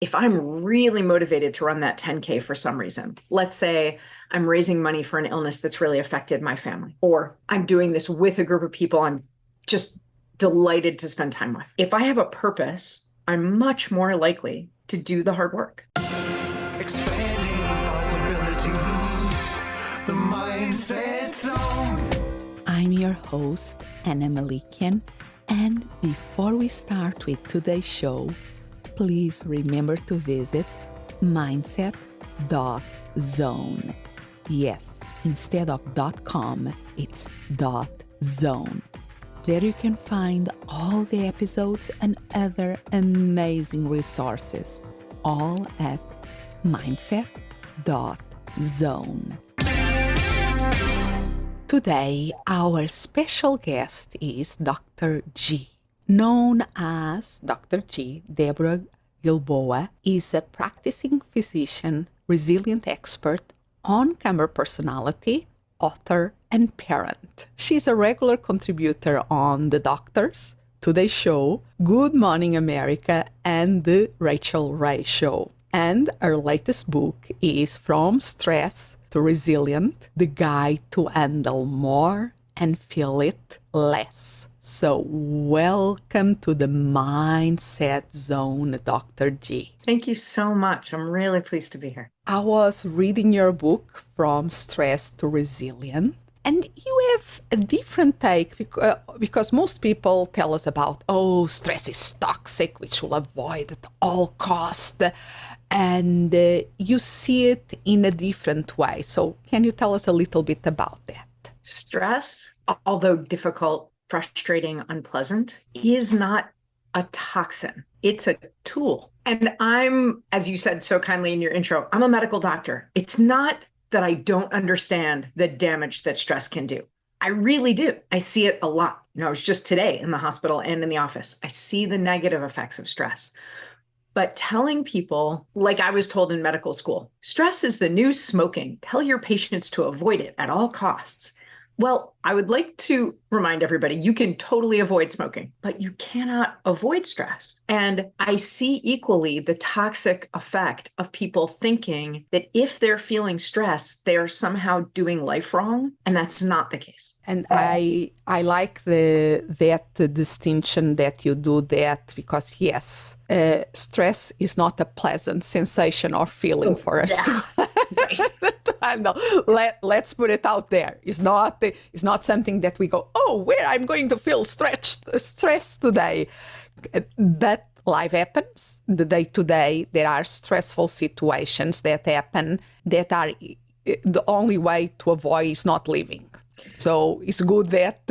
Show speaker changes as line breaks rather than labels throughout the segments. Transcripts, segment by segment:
If I'm really motivated to run that 10K for some reason, let's say I'm raising money for an illness that's really affected my family, or I'm doing this with a group of people I'm just delighted to spend time with. If I have a purpose, I'm much more likely to do the hard work.
Expanding possibilities, the mindset zone.
I'm your host, Anna Melikian, and before we start with today's show, please remember to visit mindset.zone. Yes, instead of .com, it's .zone. There you can find all the episodes and other amazing resources, all at mindset.zone. Today, our special guest is Dr. G. Known as Dr. G, Deborah Gilboa is a practicing physician, resilient expert, on-camera personality, author, and parent. She's a regular contributor on The Doctors, Today Show, Good Morning America, and The Rachel Ray Show. And her latest book is From Stress to Resilient, The Guide to Handle More and Feel It Less. So welcome to the Mindset Zone, Dr. G.
Thank you so much. I'm really pleased to be here.
I was reading your book, From Stress to Resilient, and you have a different take because most people tell us about, stress is toxic, we should avoid at all costs. And you see it in a different way. So can you tell us a little bit about that?
Stress, although difficult, frustrating, unpleasant, is not a toxin. It's a tool. And I'm, as you said so kindly in your intro, I'm a medical doctor. It's not that I don't understand the damage that stress can do. I really do. I see it a lot. I was just today in the hospital and in the office. I see the negative effects of stress. But telling people, like I was told in medical school, stress is the new smoking. Tell your patients to avoid it at all costs. Well, I would like to remind everybody, you can totally avoid smoking, but you cannot avoid stress. And I see equally the toxic effect of people thinking that if they're feeling stress, they are somehow doing life wrong. And that's not the case.
And I like that distinction that you do that because, yes, stress is not a pleasant sensation or feeling for us to handle. Let's put it out there. It's not something that we go, where I'm going to feel stressed today. But life happens. The day to day, there are stressful situations that happen that are the only way to avoid is not living. So it's good that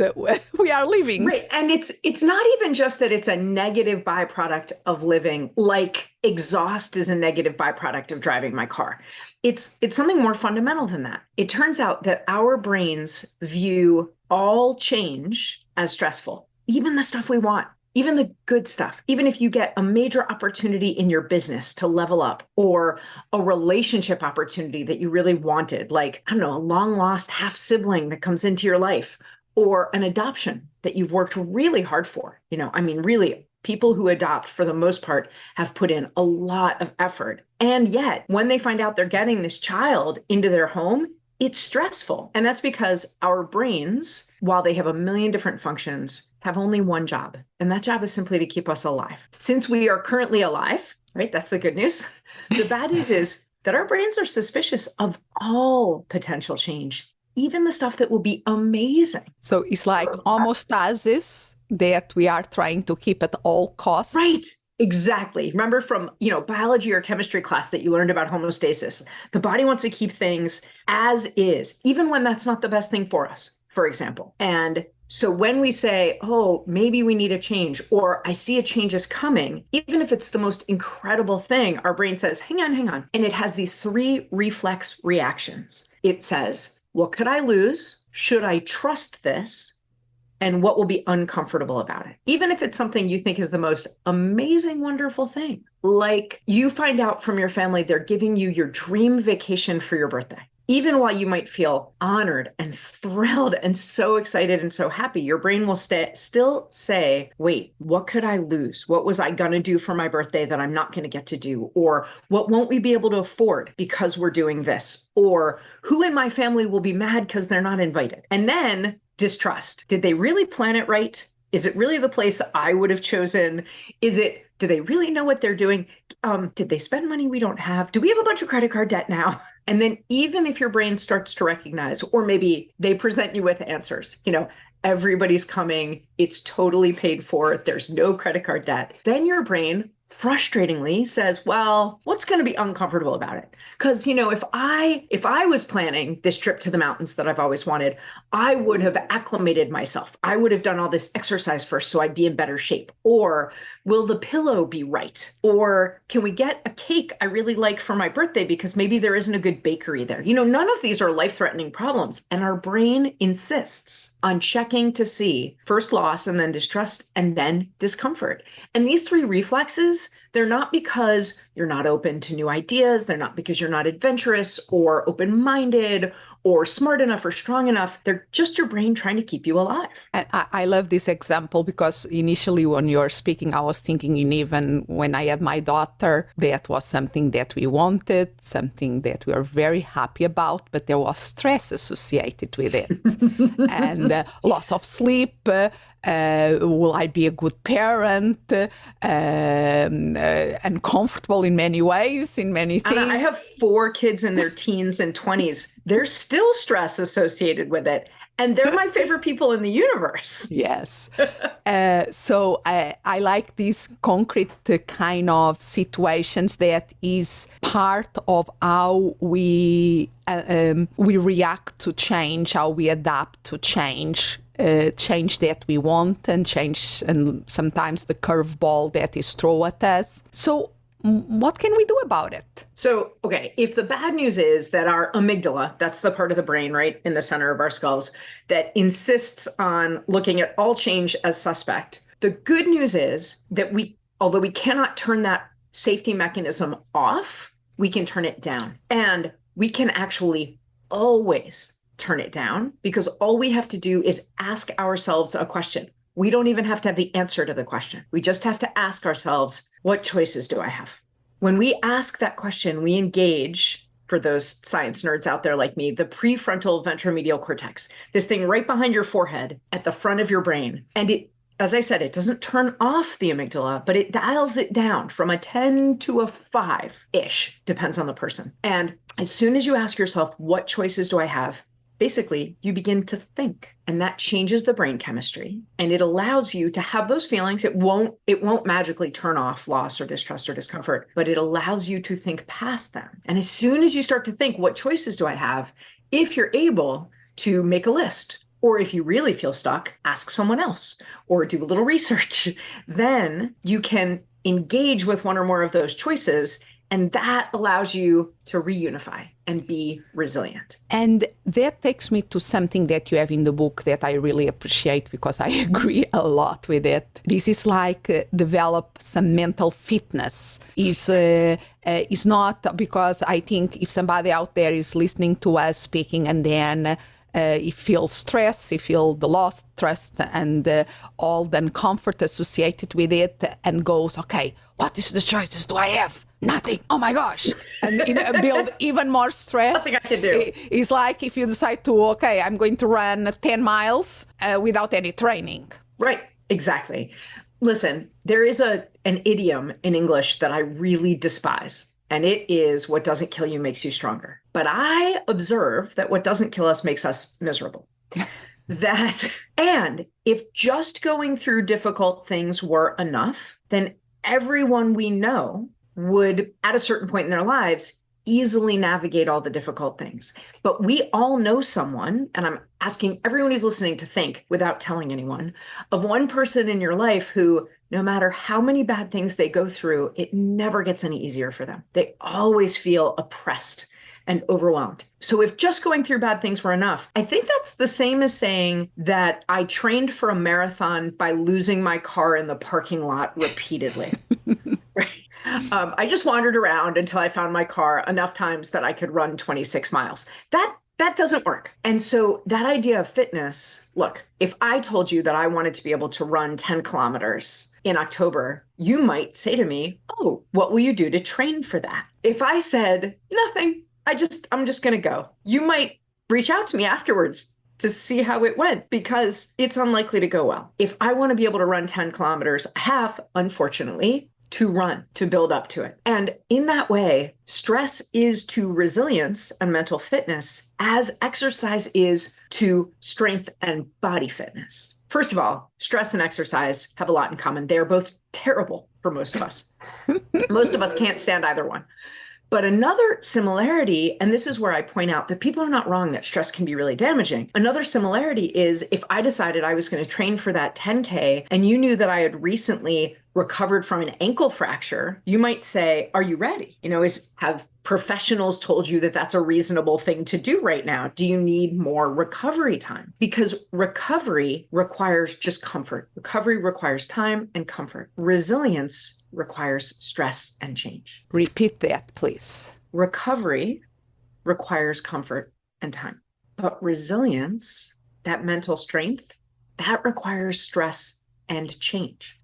we are living.
Right. And it's not even just that it's a negative byproduct of living, like exhaust is a negative byproduct of driving my car. It's something more fundamental than that. It turns out that our brains view all change as stressful, even the stuff we want. Even the good stuff, even if you get a major opportunity in your business to level up or a relationship opportunity that you really wanted, like, I don't know, a long lost half sibling that comes into your life or an adoption that you've worked really hard for. Really, people who adopt for the most part have put in a lot of effort. And yet when they find out they're getting this child into their home, it's stressful. And that's because our brains, while they have a million different functions, have only one job. And that job is simply to keep us alive. Since we are currently alive, right? That's the good news. The bad news is that our brains are suspicious of all potential change, even the stuff that will be amazing.
So it's like homeostasis that we are trying to keep at all costs.
Right. Exactly. Remember from, biology or chemistry class that you learned about homeostasis. The body wants to keep things as is, even when that's not the best thing for us, for example. And so when we say, maybe we need a change, or I see a change is coming, even if it's the most incredible thing, our brain says, hang on. And it has these 3 reflex reactions. It says, what could I lose? Should I trust this? And what will be uncomfortable about it, even if it's something you think is the most amazing, wonderful thing. Like you find out from your family, they're giving you your dream vacation for your birthday. even while you might feel honored and thrilled and so excited and so happy, your brain will still say, wait, what could I lose? What was I going to do for my birthday that I'm not going to get to do? Or what won't we be able to afford because we're doing this? Or who in my family will be mad because they're not invited? And then distrust. Did they really plan it right? Is it really the place I would have chosen? Do they really know what they're doing? Did they spend money we don't have? Do we have a bunch of credit card debt now? And then even if your brain starts to recognize, or maybe they present you with answers, everybody's coming, it's totally paid for, there's no credit card debt, then your brain frustratingly says, well, what's going to be uncomfortable about it? Because, if I was planning this trip to the mountains that I've always wanted, I would have acclimated myself. I would have done all this exercise first so I'd be in better shape. Or will the pillow be right? Or can we get a cake I really like for my birthday because maybe there isn't a good bakery there? None of these are life-threatening problems. And our brain insists on checking to see first loss and then distrust and then discomfort. And these three reflexes, they're not because you're not open to new ideas. They're not because you're not adventurous or open-minded or smart enough or strong enough. They're just your brain trying to keep you alive.
And I love this example because initially when you're speaking, I was thinking, and even when I had my daughter, that was something that we wanted, something that we were very happy about, but there was stress associated with it. And loss of sleep, will I be a good parent, and comfortable in many ways, in many things.
And I have 4 kids in their teens and 20s. There's still stress associated with it. And they're my favorite people in the universe.
Yes. So I like these concrete kind of situations that is part of how we react to change, how we adapt to change that we want and change, and sometimes the curveball that is thrown at us. So what can we do about it?
So, okay, if the bad news is that our amygdala, that's the part of the brain right in the center of our skulls, that insists on looking at all change as suspect, the good news is that although we cannot turn that safety mechanism off, we can turn it down. And we can actually always turn it down, because all we have to do is ask ourselves a question. We don't even have to have the answer to the question. We just have to ask ourselves, what choices do I have? When we ask that question, we engage, for those science nerds out there like me, the prefrontal ventromedial cortex, this thing right behind your forehead at the front of your brain. And it, as I said, it doesn't turn off the amygdala, but it dials it down from a 10 to a 5-ish, depends on the person. And as soon as you ask yourself, what choices do I have? Basically, you begin to think, and that changes the brain chemistry, and it allows you to have those feelings. It won't magically turn off loss or distrust or discomfort, but it allows you to think past them. And as soon as you start to think, what choices do I have? If you're able to make a list, or if you really feel stuck, ask someone else or do a little research, then you can engage with one or more of those choices. And that allows you to reunify and be resilient.
And that takes me to something that you have in the book that I really appreciate, because I agree a lot with it. This is like develop some mental fitness. Is not, because I think if somebody out there is listening to us speaking and then he feels stress, he feels the loss, trust, and all the discomfort associated with it, and goes, okay, what is the choices do I have? Nothing. Oh my gosh. And build even more stress.
Nothing I can do.
It's like if you decide to, okay, I'm going to run 10 miles without any training.
Right. Exactly. Listen, there is an idiom in English that I really despise, and it is, what doesn't kill you makes you stronger. But I observe that what doesn't kill us makes us miserable. And if just going through difficult things were enough, then everyone we know would, at a certain point in their lives, easily navigate all the difficult things. But we all know someone, and I'm asking everyone who's listening to think, without telling anyone, of one person in your life who, no matter how many bad things they go through, it never gets any easier for them. They always feel oppressed and overwhelmed. So if just going through bad things were enough, I think that's the same as saying that I trained for a marathon by losing my car in the parking lot repeatedly. Right? I just wandered around until I found my car enough times that I could run 26 miles. That doesn't work. And so that idea of fitness, look, if I told you that I wanted to be able to run 10 kilometers in October, you might say to me, "Oh, what will you do to train for that?" If I said, "Nothing, I'm just going to go," you might reach out to me afterwards to see how it went, because it's unlikely to go well. If I want to be able to run 10 kilometers, I have, unfortunately, to run, to build up to it. And in that way, stress is to resilience and mental fitness as exercise is to strength and body fitness. First of all, stress and exercise have a lot in common. They are both terrible for most of us. Most of us can't stand either one. But another similarity, and this is where I point out that people are not wrong that stress can be really damaging. Another similarity is if I decided I was going to train for that 10K and you knew that I had recently recovered from an ankle fracture, you might say, "Are you ready? Have professionals told you that that's a reasonable thing to do right now? Do you need more recovery time?" Because recovery requires just comfort. Recovery requires time and comfort. Resilience requires stress and change.
Repeat that, please.
Recovery requires comfort and time. But resilience, that mental strength, that requires stress and change.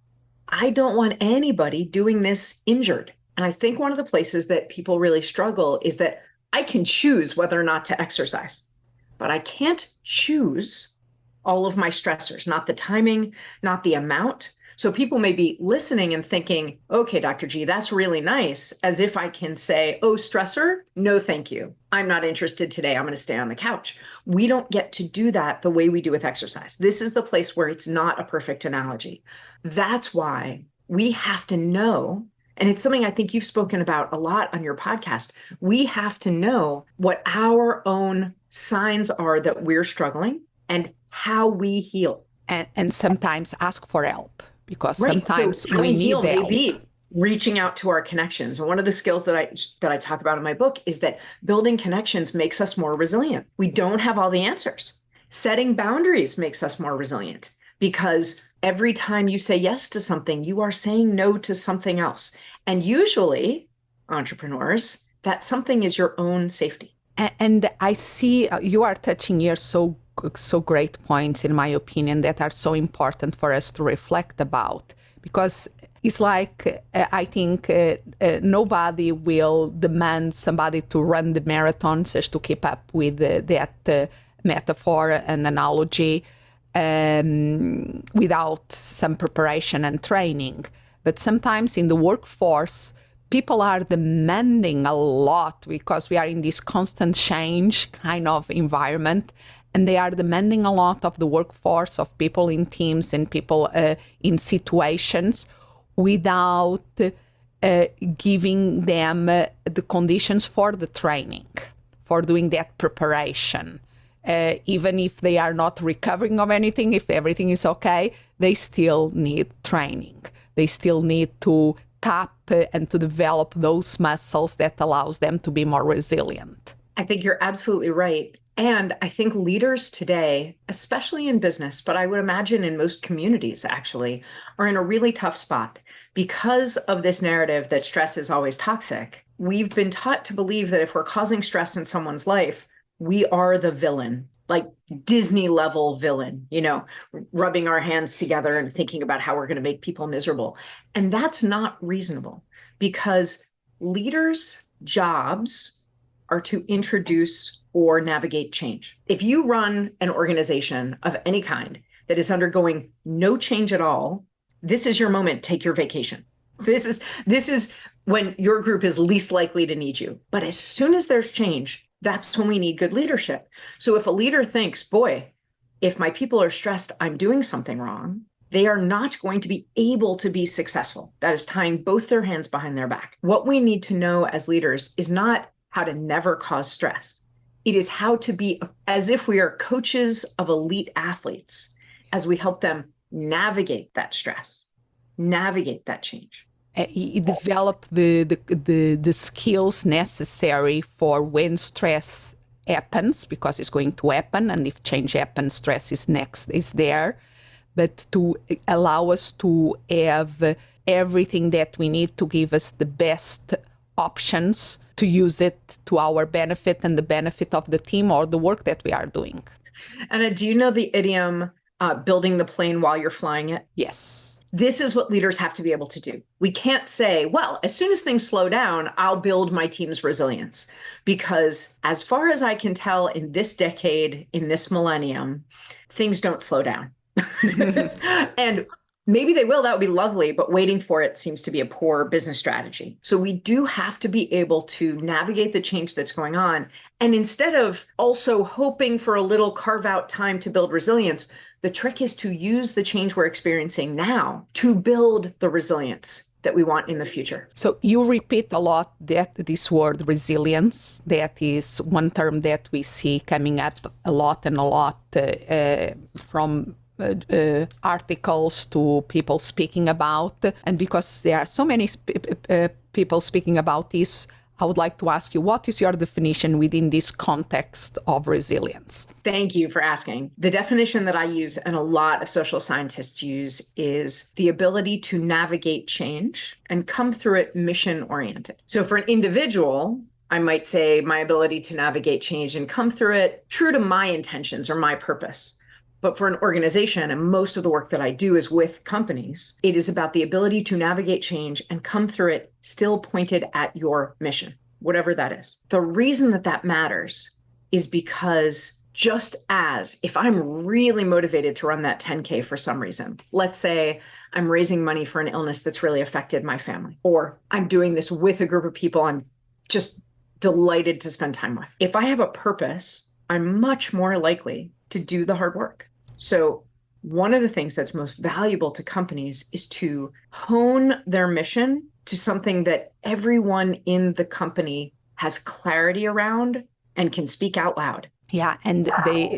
I don't want anybody doing this injured. And I think one of the places that people really struggle is that I can choose whether or not to exercise, but I can't choose all of my stressors, not the timing, not the amount. So people may be listening and thinking, "Okay, Dr. G, that's really nice," as if I can say, "Oh, stressor, no, thank you. I'm not interested today. I'm going to stay on the couch." We don't get to do that the way we do with exercise. This is the place where it's not a perfect analogy. That's why we have to know, and it's something I think you've spoken about a lot on your podcast. We have to know what our own signs are that we're struggling and how we heal.
And sometimes ask for help, because
Right.
sometimes
So how
we need
heal may
help.
be reaching out to our connections. And one of the skills that I talk about in my book is that building connections makes us more resilient. We don't have all the answers. Setting boundaries makes us more resilient, because every time you say yes to something, you are saying no to something else. And usually, entrepreneurs, that something is your own safety.
And I see you are touching here so great points, in my opinion, that are so important for us to reflect about, because it's like I think nobody will demand somebody to run the marathon just to keep up with that metaphor and analogy without some preparation and training. But sometimes in the workforce, people are demanding a lot because we are in this constant change kind of environment. And they are demanding a lot of the workforce, of people in teams and people in situations, without giving them the conditions for the training, for doing that preparation. Even if they are not recovering of anything, if everything is okay, they still need training. They still need to tap and to develop those muscles that allows them to be more resilient.
I think you're absolutely right. And I think leaders today, especially in business, but I would imagine in most communities actually, are in a really tough spot because of this narrative that stress is always toxic. We've been taught to believe that if we're causing stress in someone's life, we are the villain, like Disney level villain, rubbing our hands together and thinking about how we're going to make people miserable. And that's not reasonable, because leaders' jobs are to introduce or navigate change. If you run an organization of any kind that is undergoing no change at all, this is your moment. Take your vacation. This is when your group is least likely to need you. But as soon as there's change, that's when we need good leadership. So if a leader thinks, "Boy, if my people are stressed, I'm doing something wrong," they are not going to be able to be successful. That is tying both their hands behind their back. What we need to know as leaders is not how to never cause stress. It is how to be as if we are coaches of elite athletes, as we help them navigate that stress, navigate that change.
Develop the skills necessary for when stress happens, because it's going to happen, and if change happens, stress is there. But to allow us to have everything that we need to give us the best options to use it to our benefit and the benefit of the team or the work that we are doing.
Anna, do you know the idiom, building the plane while you're flying it?
Yes.
This is what leaders have to be able to do. We can't say, well, as soon as things slow down, I'll build my team's resilience. Because as far as I can tell, in this decade, in this millennium, things don't slow down. And maybe they will, that would be lovely, but waiting for it seems to be a poor business strategy. So we do have to be able to navigate the change that's going on. And instead of also hoping for a little carve out time to build resilience, the trick is to use the change we're experiencing now to build the resilience that we want in the future.
So you repeat a lot that this word resilience, that is one term that we see coming up a lot from articles to people speaking about. And because there are so many people speaking about this, I would like to ask you, what is your definition within this context of resilience?
Thank you for asking. The definition that I use and a lot of social scientists use is the ability to navigate change and come through it mission-oriented. So for an individual, I might say my ability to navigate change and come through it true to my intentions or my purpose. But for an organization, and most of the work that I do is with companies, it is about the ability to navigate change and come through it still pointed at your mission, whatever that is. The reason that that matters is because just as if I'm really motivated to run that 10K for some reason, let's say I'm raising money for an illness that's really affected my family, or I'm doing this with a group of people I'm just delighted to spend time with. If I have a purpose, I'm much more likely to do the hard work. So one of the things that's most valuable to companies is to hone their mission to something that everyone in the company has clarity around and can speak out loud.
Yeah, and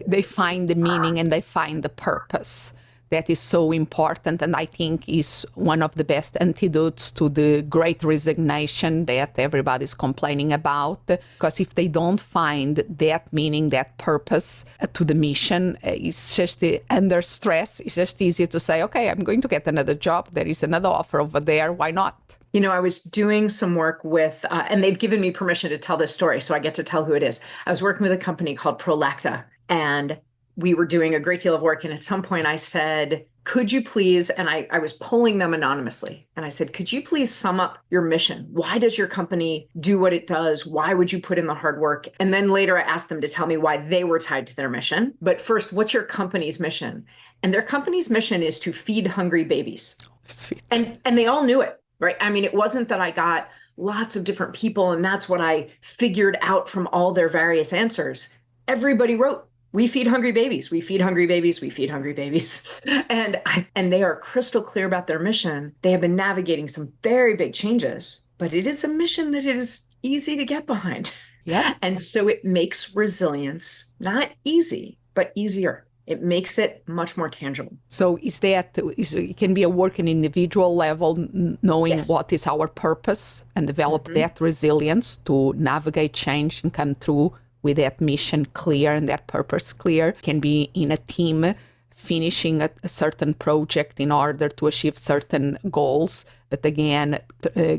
they find the meaning and they find the purpose. That is so important, and I think is one of the best antidotes to the great resignation that everybody's complaining about. Because if they don't find that meaning, that purpose to the mission, it's just under stress. It's just easy to say, okay, I'm going to get another job. There is another offer over there. Why not?
You know, I was doing some work with, and they've given me permission to tell this story, so I get to tell who it is. I was working with a company called Prolacta, and we were doing a great deal of work. And at some point I said, could you please, and I was polling them anonymously. And I said, could you please sum up your mission? Why does your company do what it does? Why would you put in the hard work? And then later I asked them to tell me why they were tied to their mission. But first, what's your company's mission? And their company's mission is to feed hungry babies.
Sweet.
And they all knew it, right? I mean, it wasn't that I got lots of different people and that's what I figured out from all their various answers. Everybody wrote, we feed hungry babies, we feed hungry babies, we feed hungry babies. And they are crystal clear about their mission. They have been navigating some very big changes, but it is a mission that is easy to get behind.
Yeah.
And so it makes resilience not easy, but easier. It makes it much more tangible.
So it can be a work in individual level, knowing
Yes.
what is our purpose and develop that resilience to navigate change and come through with that mission clear and that purpose clear. Can be in a team finishing a certain project in order to achieve certain goals. But again,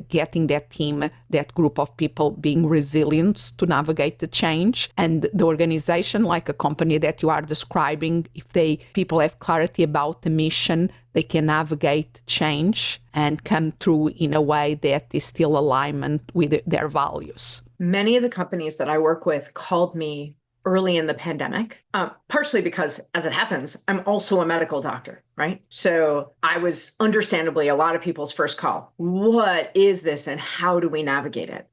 getting that team, that group of people being resilient to navigate the change. And the organization, like a company that you are describing, if people have clarity about the mission, they can navigate change and come through in a way that is still alignment with their values.
Many of the companies that I work with called me early in the pandemic, partially because, as it happens, I'm also a medical doctor, right? So I was understandably a lot of people's first call. What is this and how do we navigate it?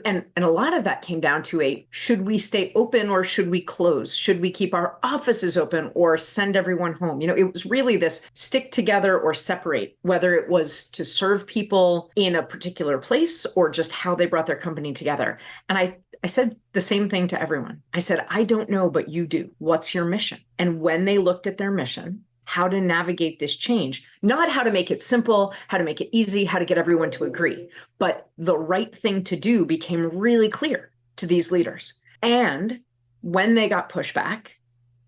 And a lot of that came down to should we stay open or should we close? Should we keep our offices open or send everyone home? You know, it was really this stick together or separate, whether it was to serve people in a particular place or just how they brought their company together. And I said the same thing to everyone. I said, I don't know, but you do. What's your mission? And when they looked at their mission, how to navigate this change, not how to make it simple, how to make it easy, how to get everyone to agree, but the right thing to do became really clear to these leaders. And when they got pushback,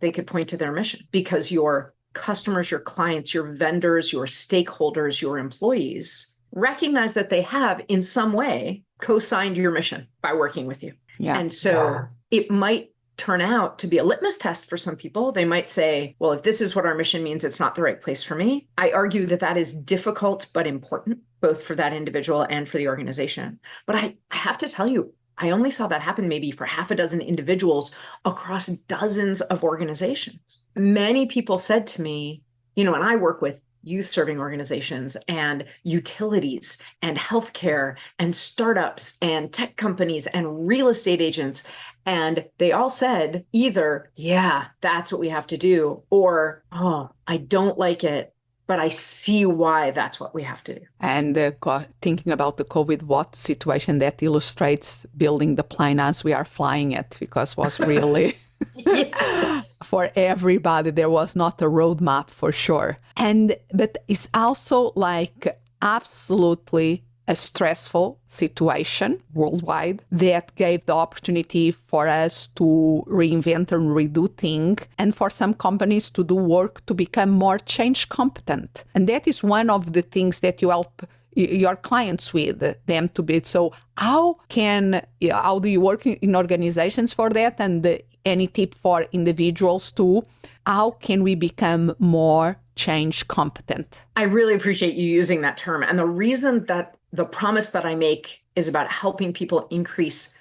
they could point to their mission because your customers, your clients, your vendors, your stakeholders, your employees recognize that they have in some way co-signed your mission by working with you.
Yeah.
And so it might turn out to be a litmus test for some people. They might say, well, if this is what our mission means, it's not the right place for me. I argue that that is difficult but important, both for that individual and for the organization. But I have to tell you, I only saw that happen maybe for half a dozen individuals across dozens of organizations. Many people said to me, and I work with youth serving organizations and utilities and healthcare and startups and tech companies and real estate agents. And they all said either, yeah, that's what we have to do, or, oh, I don't like it, but I see why that's what we have to do.
And thinking about the COVID what situation, that illustrates building the plane as we are flying it, because was really for everybody. There was not a roadmap for sure. But it's also like absolutely a stressful situation worldwide that gave the opportunity for us to reinvent and redo things, and for some companies to do work to become more change competent. And that is one of the things that you help your clients with, them to be. So how do you work in organizations for that? And any tip for individuals too? How can we become more change competent?
I really appreciate you using that term. And the reason that the promise that I make is about helping people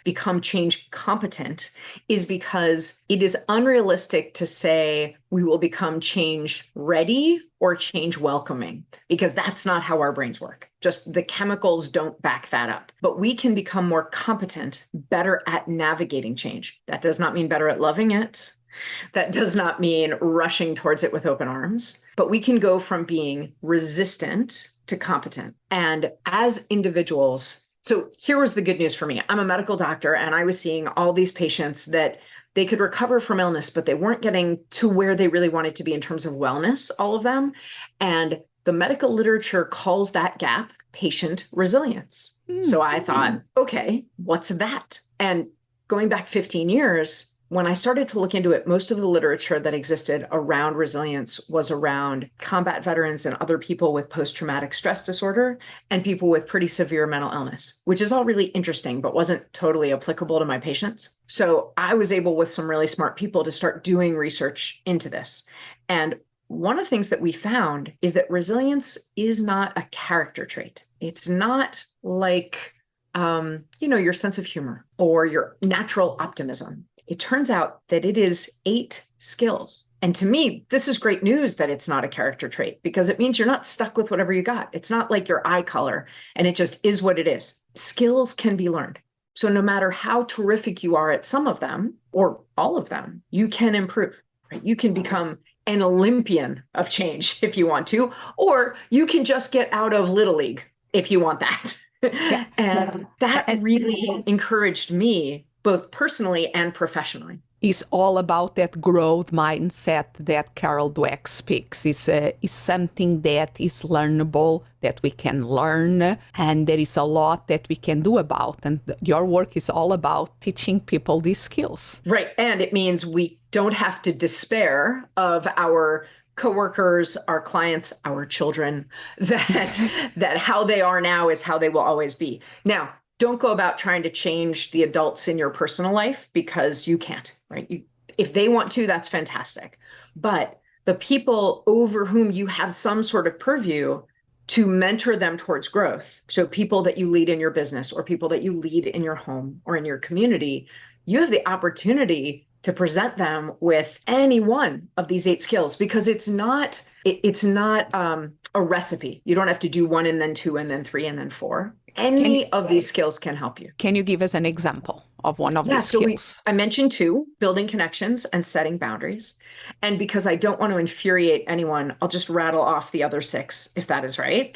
become change competent is because it is unrealistic to say we will become change ready or change welcoming, because that's not how our brains work. Just the chemicals don't back that up. But we can become more competent, better at navigating change. That does not mean better at loving it. That does not mean rushing towards it with open arms, but we can go from being resistant to competent. And as individuals, so here was the good news for me. I'm a medical doctor, and I was seeing all these patients that they could recover from illness, but they weren't getting to where they really wanted to be in terms of wellness, all of them. And the medical literature calls that gap patient resilience. So I thought, okay, what's that? And going back 15 years, when I started to look into it, most of the literature that existed around resilience was around combat veterans and other people with post-traumatic stress disorder and people with pretty severe mental illness, which is all really interesting, but wasn't totally applicable to my patients. So I was able, with some really smart people, to start doing research into this. And one of the things that we found is that resilience is not a character trait. It's not like, your sense of humor or your natural optimism. It turns out that it is 8 skills. And to me, this is great news that it's not a character trait, because it means you're not stuck with whatever you got. It's not like your eye color and it just is what it is. Skills can be learned. So no matter how terrific you are at some of them or all of them, you can improve. Right? You can become an Olympian of change if you want to, or you can just get out of Little League if you want that. And that really encouraged me, both personally and professionally.
It's all about that growth mindset that Carol Dweck speaks. It's something that is learnable, that we can learn, and there is a lot that we can do about. And your work is all about teaching people these skills.
Right. And it means we don't have to despair of our coworkers, our clients, our children, that how they are now is how they will always be. Now, don't go about trying to change the adults in your personal life, because you can't, right? If they want to, that's fantastic. But the people over whom you have some sort of purview to mentor them towards growth, so people that you lead in your business or people that you lead in your home or in your community, you have the opportunity to present them with any one of these 8 skills, because it's not a recipe. You don't have to do 1 and then 2 and then 3 and then 4. Any of these skills can help you.
Can you give us an example of one of these skills?
I mentioned 2, building connections and setting boundaries. And because I don't want to infuriate anyone, I'll just rattle off the other 6, if that is right.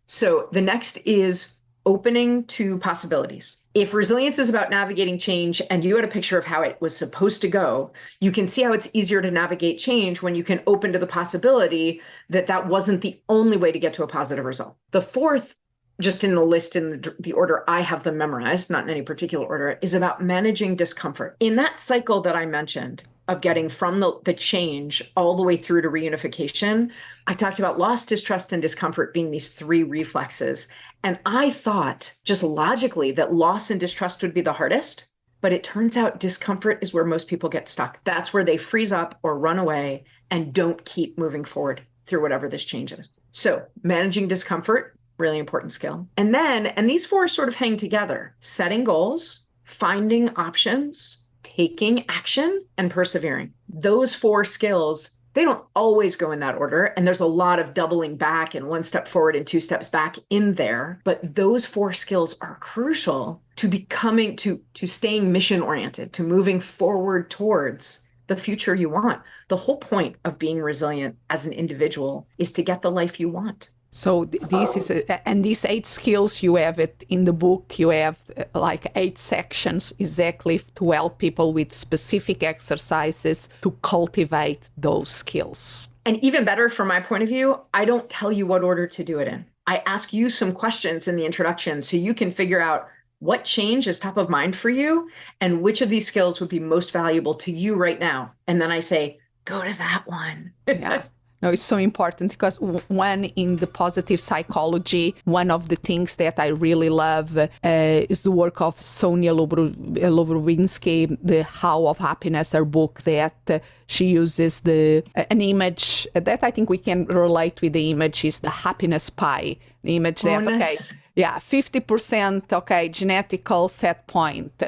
So the next is opening to possibilities. If resilience is about navigating change and you had a picture of how it was supposed to go, you can see how it's easier to navigate change when you can open to the possibility that that wasn't the only way to get to a positive result. The 4th, just in the list in the order I have them memorized, not in any particular order, is about managing discomfort. In that cycle that I mentioned, of getting from the change all the way through to reunification, I talked about loss, distrust, and discomfort being these three reflexes. And I thought just logically that loss and distrust would be the hardest, but it turns out discomfort is where most people get stuck. That's where they freeze up or run away and don't keep moving forward through whatever this change is. So managing discomfort, really important skill. And these four sort of hang together: setting goals, finding options, taking action, and persevering. Those four skills, they don't always go in that order. And there's a lot of doubling back and one step forward and two steps back in there. But those four skills are crucial to becoming, to staying mission oriented, to moving forward towards the future you want. The whole point of being resilient as an individual is to get the life you want.
So this is, and these 8 skills, you have it in the book, you have like 8 sections exactly to help people with specific exercises to cultivate those skills.
And even better, from my point of view, I don't tell you what order to do it in. I ask you some questions in the introduction so you can figure out what change is top of mind for you and which of these skills would be most valuable to you right now. And then I say, go to that one.
Yeah. No, it's so important because when in the positive psychology, one of the things that I really love is the work of Sonia Lobrowinsky, the How of Happiness, her book, that she uses an image that I think we can relate with. The image is the happiness pie, the image that, okay, yeah, 50%, okay, genetical set point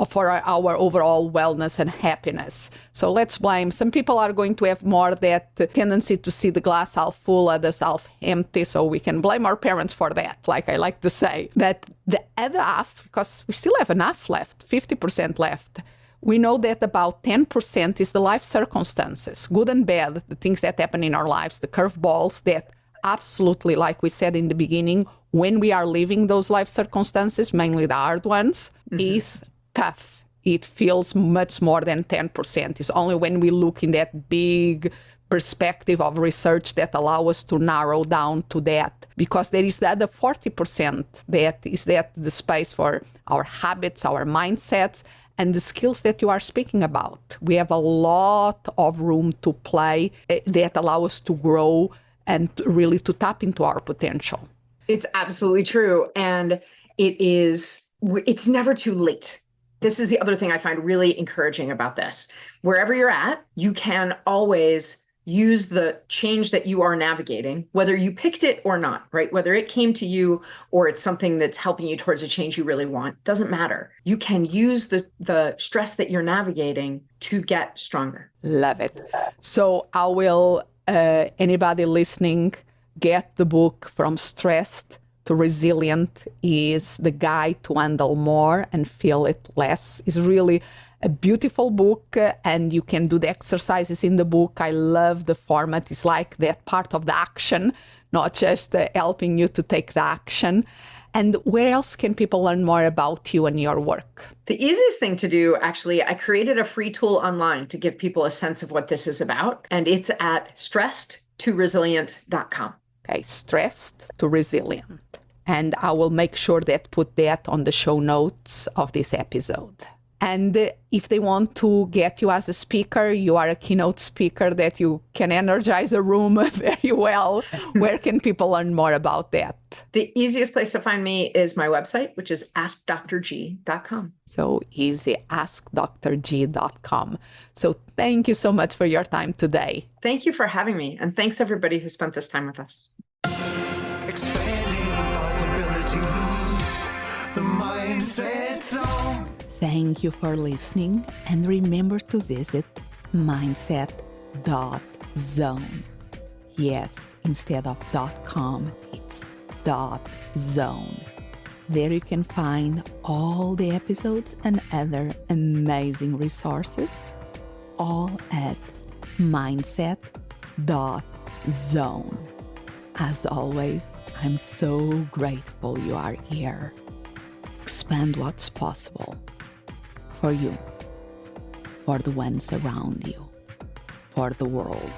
for our overall wellness and happiness. So let's blame. Some people are going to have more that tendency to see the glass half full, others half empty. So we can blame our parents for that, like I like to say. But the other half, because we still have enough left, 50% left, we know that about 10% is the life circumstances, good and bad, the things that happen in our lives, the curveballs that absolutely, like we said in the beginning, when we are living those life circumstances, mainly the hard ones, is tough. It feels much more than 10%. It's only when we look in that big perspective of research that allow us to narrow down to that, because there is the other 40% that is the space for our habits, our mindsets, and the skills that you are speaking about. We have a lot of room to play that allow us to grow and really to tap into our potential.
It's absolutely true. And it's never too late. This is the other thing I find really encouraging about this. Wherever you're at, you can always use the change that you are navigating, whether you picked it or not, right? Whether it came to you or it's something that's helping you towards a change you really want, doesn't matter. You can use the stress that you're navigating to get stronger.
Love it. So I will, anybody listening, get the book From Stressed to Resilient is the guide to handle more and feel it less. It's really a beautiful book, and you can do the exercises in the book. I love the format. It's like that part of the action, not just helping you to take the action. And where else can people learn more about you and your work?
The easiest thing to do, actually, I created a free tool online to give people a sense of what this is about, and it's at stressedtoresilient.com.
Okay, Stressed to Resilient. And I will make sure that put that on the show notes of this episode. And if they want to get you as a speaker, you are a keynote speaker that you can energize a room very well. Where can people learn more about that?
The easiest place to find me is my website, which is askdrg.com.
So easy, askdrg.com. So thank you so much for your time today.
Thank you for having me. And thanks everybody who spent this time with us.
Expanding possibilities. The Mindset Zone.
Thank you for listening, and remember to visit mindset.zone. Yes, instead of .com, it's .zone. There you can find all the episodes and other amazing resources, all at mindset.zone. As always, I'm so grateful you are here. Expand what's possible. For you, for the ones around you, for the world.